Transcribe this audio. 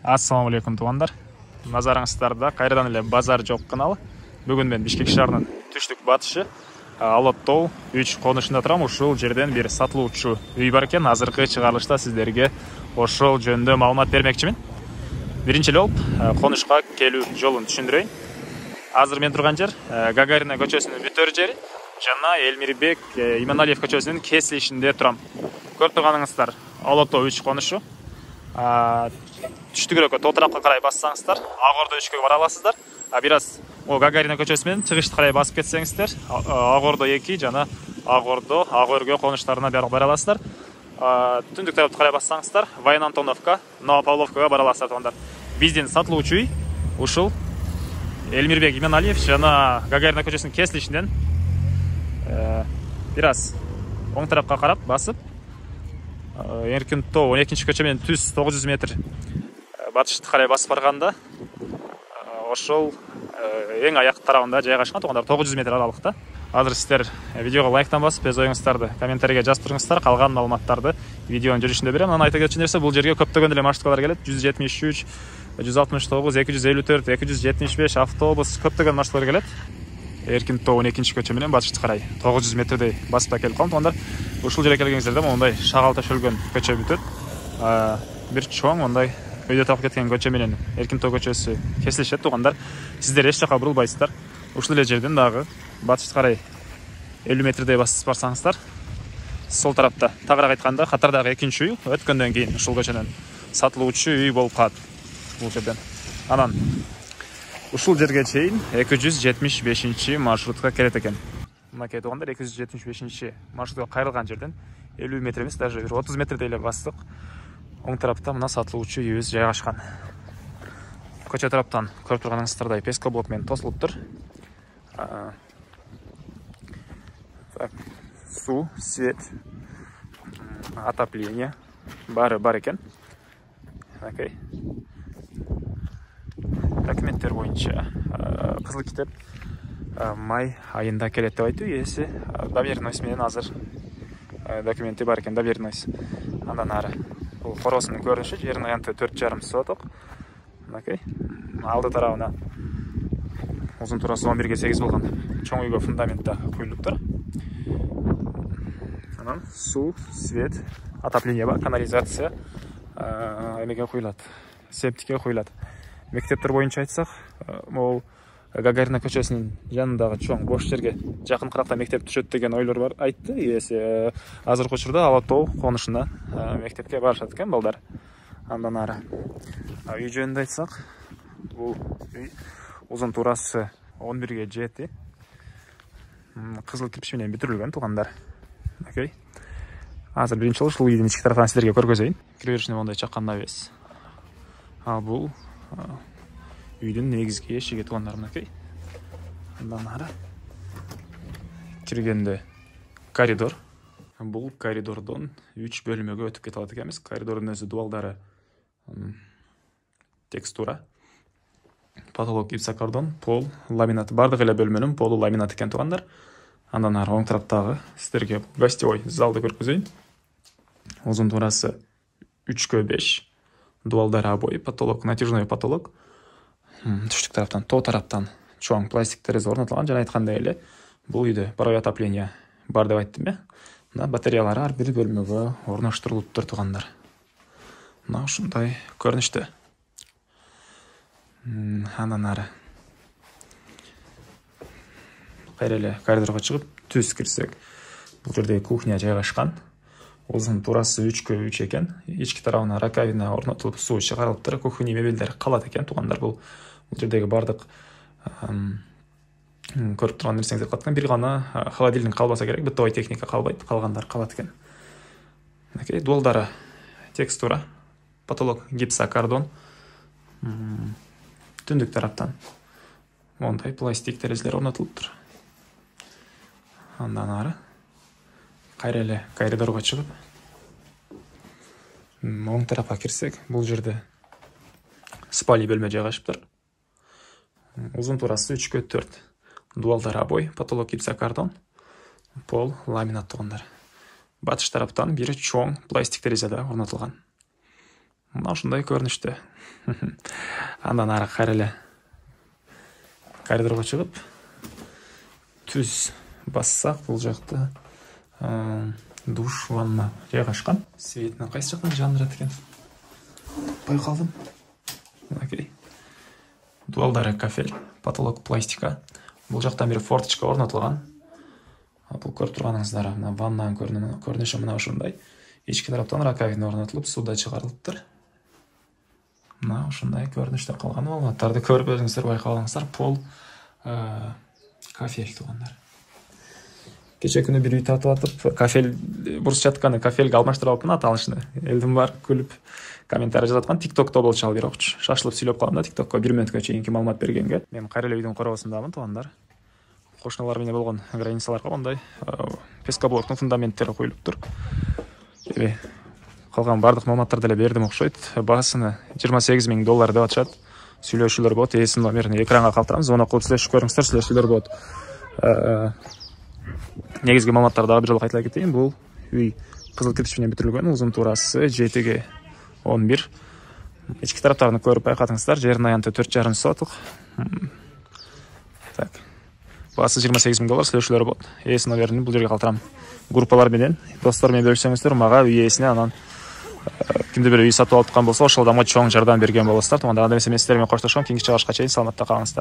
Ассаламу алейкум туугандар. Назарыңыздарда кайрадан эле базар жок каналы. Бүгүн мен Бишкек шаарынын түштүк батышы Алаттоо 3 конушунда турам. Ушул жерден бир сатылуучу үй бар экен. Азыркы чыгарылышта сиздерге ошол жөнүндө маалымат бермекчимин. Биринчи эле болуп конушка келүү жолун түшүндүрөйүн. Азыр мен турган жер Гагарина көчөсүнүн бүтөр жери жана Элмирбек Иманалиев көчөсүнүн кесилишинде турам. Көрүп турганыңыздар Алаттоо 3 конушу. Түштүгүрөккө тоо тарапка карай бассаңыздар, Агордо 3кө бара аласыздар. Бир аз Гагарина көчөсү менен чыгышты карай басып кетсеңиздер, Агордо 2 жана Агордо, Агөргө конуштарына бара аласыздар. Түндүк тарапты карай бассаңыздар, Ваян Антоновка, Новопавловкага бара аласыздар туугандар. Биздин сатылуучу үй ушул Элмирбек Иманалиев жана Гагарина көчөсүнүн кесилишинен бир аз оң тарапка карап басып, Эркин тоо 12-чи көчө менен түз 900 метр батышты карай басып барганда ошол эң аяк тарабында жайгашкан туугандар, 900 метр аралыкта. Азыр сиздер видеого лайктан басып, өз оюңуздарды комментарийге жазып туруңуздар. Калган маалыматтарды видеонун жүрүшүндө берем. Анан айта кетчү нерсе, бул жерге көптөгөн эле маршруткалар келет. 173, 169, 254, 275 автобус, көптөгөн маршруттар келет. Эркин тоо 12-чи көчө менен батышты карай 900 метрдей басып келип калам туугандар. Ушул жерге келгениңиздерде мондай шагал төшөлгөн көчө бүтөт. Бир чоң мондай өйдө тап кеткен көчө менен Эркин тоо көчөсү кесилишет туугандар. Сиздер эч жака бурулбайсыздар. Ушул эле жерден дагы батышты карай 50 метрдей басып барсаңыздар, сол тарапта тагыраак айтканда катардагы экинчи үй өткөндөн кийин ушул көчөнүн сатылуучу үй болуп калат бул жерден. Анан ушул жерге чейин 275-чи маршрутка келет экен. Мынакей туугандар, 275-чи маршрутка кайрылган жерден 50 метр эмес, даже 30 метрдей эле бастык. Оң тарапта мына сатылуучу үйүбүз жайгашкан. Көчө тараптан көрүп турганыңыздардай пескоблок менен тосулуптур. Суу, свет, отопление баары бар экен. Окей. Документтер боюнча кызыл китеп май айында келет деп айтты. Эси доверенность менен азыр документи бар экен, доверенность. Андан ары бул коросунун көрүнүшү, жерин аянты 4,5 соток. Окей. Алды тарабына узун турасы 11/8 болгон чоң үйгө фундамент да куюлуптур. Анан суу, свет, отопление бар, канализация эмеге куюлат, септикке куюлат. Мектептер боюнча айтсак, могул Гагарина көчөсүнүн жанындагы чоң бош жерге жакын кыракта мектеп түшөт деген ойлор бар айтты. Эси азыркы учурда Алаттоо конушуна мектепке барышат экен балдар. Андан ары үй жөнүндө айтсак, бул үй узун турасы 11/7 кызыл кирпич менен бүтүрүлгөн туугандар. Окей. Азыр биринчи жолу ушул үйдүн ички тарафын силерге көргөзөйүн. Кире беришине мондай чаккан абес. Бул үйдүн негизги эшиги туугандар, мынакей. Андан ары киргенде коридор. Бул коридордон 3 бөлмөгө өтүп кете алат экенбиз. Коридордун өзү дубалдары текстура, потолок гипсокартон, пол ламинат. Бардык эле бөлмөнүн полу ламинат экен туугандар. Андан ары оң тараптагы сиздерге гостевой залды көргөзөйүн. Узун турасы 3/5, дубалдары обои, потолок натяжной потолок. Түштүк тараптан, тоо тараптан чоң пластик терезе орнотулган. Жана айткандай эле, бул үйдө паровой отопление бар деп айттым э. Мына батареялары ар бир бөлмөгө орноштурулуптур туугандар. Мына ушундай көрүнүштө. Андан ары кайра эле коридорго чыгып түз кирсек, бул жерде кухня жайгашкан. Узун турасы 3/3 экен. Ички тарабына раковина орнотулуп, суу чыгарылыптыр. Кухня мебелдер калат экен туугандар. Бул жердеги бардык көрүп турган нерсеңизди калат экен. Бир гана холодильник калбаса керек, бытовой техника калбайт, калгандар калат экен. Окей, дубалдары текстура, потолок гипсокартон. Түндүк тараптан мондай пластик терезелер орнотулуптур. Андан ары кайра эле коридорго чыгып, оң тарапка кирсек, бул жерде спальный бөлмө жайгашыптыр. Узун турасы 3/4. Дубалдары обой, потолок гипсокартон, пол ламинат туугандар. Батыш тараптан бир чоң пластик терезе да орнотулган. Мына ушундай көрүнүштө. Андан ары кайра эле коридорго чыгып, түз бассак, бул жакта душ, ванна жайгашкан. Светинин кайсы жактан жандырат экен? Байкалдым. Окей. Дуалдары кафель, потолок пластика. Бул жактан бери форточка орнотулган. Бул көрүп турганыңыздар, мына ваннанын көрүнүшү мына ушундай. Ички тараптан раковина орнотулуп, суда чыгарылыптыр. Мына ушундай көрүнүштө калган маалыматтарды көрүп өзүңүздөр байкап Пол кафель туугандар. Кече күнү бир үй татып атып, кафель бурус жатканы кафельге алмаштырып алыптын аталышын. Элдин бар күлүп комментарий жазаткан. TikTok'то болчу ал бир окчу. Шашылып сүйлөп калдым да TikTok'ко 1 мүнөткө чейинки маалымат бергенге. Мен кайра эле үйдүн коробосундамын туугандар. Кошуналар менен болгон границаларга мондай пескоблоктун фундаменттери коюлуптур. Калган бардык маалыматтарды деле бердим окшойт. Баасыны $28,000 деп атышат. Сүйлөшүүлөр болот. Эсин номерин экранга калтырамыз. Звонок кылып сүйлөшүп көрүңүздөр, сүйлөшүүлөр болот. Негизги маалыматтарды дагы бир жолу кайталай кетейин. Бул үй кызыл кирпич менен бүтүрүлгөн. Узун туурасы 7/11. Ички тараптарын көрүп байкадыңыздар. Жерин аянты 4,5 соток. Так. Баасы $28,000, сүйлөшүүлөр болот. Эсин номерин бул жерге калтырам. Группалар менен, достор менен бөлүшсөңүздөр, мага үй ээсине анан кимде бир үй сатып алып аткан болсо, ошол адамга чоң жардам берген болосуздар. Туманда анда эмес, мен сиздер менен коштошом. Кийинки чыгышка чейин саламатта калыңыздар.